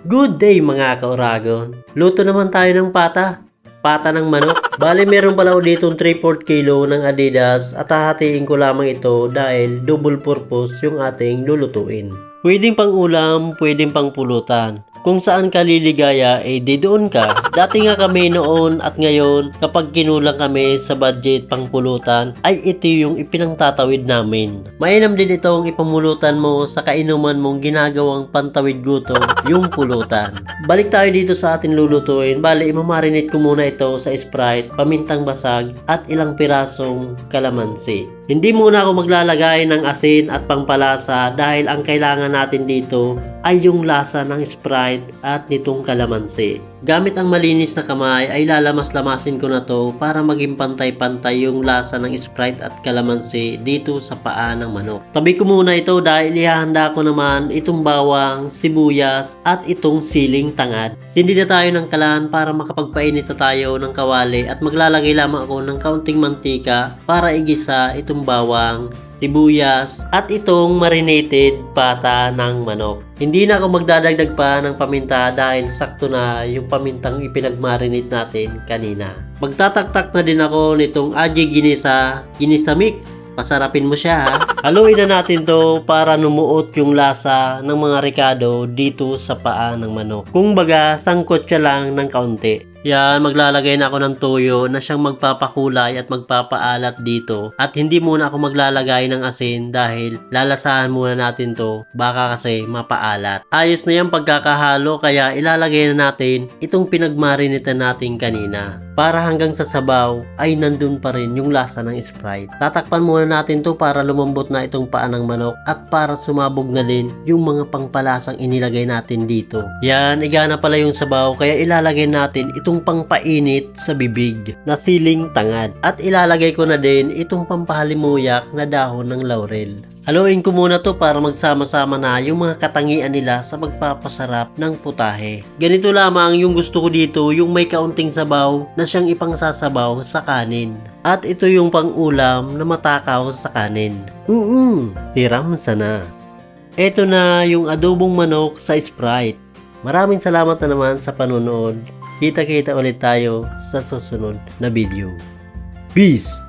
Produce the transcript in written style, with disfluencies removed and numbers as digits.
Good day mga kauragon. Luto naman tayo ng pata. Pata ng manok. Bali meron pala ako ditong 3/4 kilo ng Adidas at hahatiin ko lamang ito dahil double purpose yung ating lulutuin. Pwedeng pang ulam, pwedeng pang pulutan. Kung saan ka liligaya, di doon ka. Dati nga kami noon at ngayon, kapag kinulang kami sa budget pang pulutan, ay ito yung ipinangtatawid namin. Mainam din itong ipamulutan mo sa kainuman mong ginagawang pantawid gutom, yung pulutan. Balik tayo dito sa ating lulutuin. Bali, imamarinate ko muna ito sa Sprite, pamintang basag, at ilang pirasong kalamansi. Hindi muna ako maglalagay ng asin at pangpalasa dahil ang kailangan natin dito ay yung lasa ng Sprite at nitong kalamansi. Gamit ang malinis na kamay ay lalamas-lamasin ko na to para maging pantay-pantay yung lasa ng Sprite at kalamansi dito sa paa ng manok. Tabi ko muna ito dahil ihahanda ko naman itong bawang, sibuyas at itong siling tangad. Sindi na tayo ng kalan para makapagpainit na tayo ng kawali at maglalagay lamang ako ng kaunting mantika para igisa itong bawang, sibuyas at itong marinated pata ng manok. Hindi na ako magdadagdag pa ng paminta dahil sakto na yung pamintang ipinagmarinate natin kanina. Magtataktak na din ako nitong Aji Ginisa Mix. Pasarapin mo siya ha. Haluin na natin to para numuot yung lasa ng mga ricado dito sa paa ng manok. Kung baga, sangkot siya lang ng kaunti. Yan, maglalagay na ako ng toyo na siyang magpapakulay at magpapaalat dito. At hindi muna ako maglalagay ng asin dahil lalasahan muna natin to. Baka kasi mapaalat. Ayos na yung pagkakahalo kaya ilalagay na natin itong pinagmarinitan natin kanina. Para hanggang sa sabaw ay nandun pa rin yung lasa ng Sprite. Tatakpan muna natin to para lumambot na itong paa ng manok at para sumabog na din yung mga pangpalasang inilagay natin dito. Yan, igana pala yung sabaw kaya ilalagay natin itong pangpainit sa bibig na siling tangad. At ilalagay ko na din itong pampahalimuyak na dahon ng laurel. Haluin ko muna to para magsama-sama na yung mga katangian nila sa magpapasarap ng putahe. Ganito lamang yung gusto ko dito, yung may kaunting sabaw na siyang ipangsasabaw sa kanin. At ito yung pang-ulam na matakaw sa kanin. Tiram sana. Ito na yung adobong manok sa Sprite. Maraming salamat na naman sa panonood. Kita-kita ulit tayo sa susunod na video. Peace!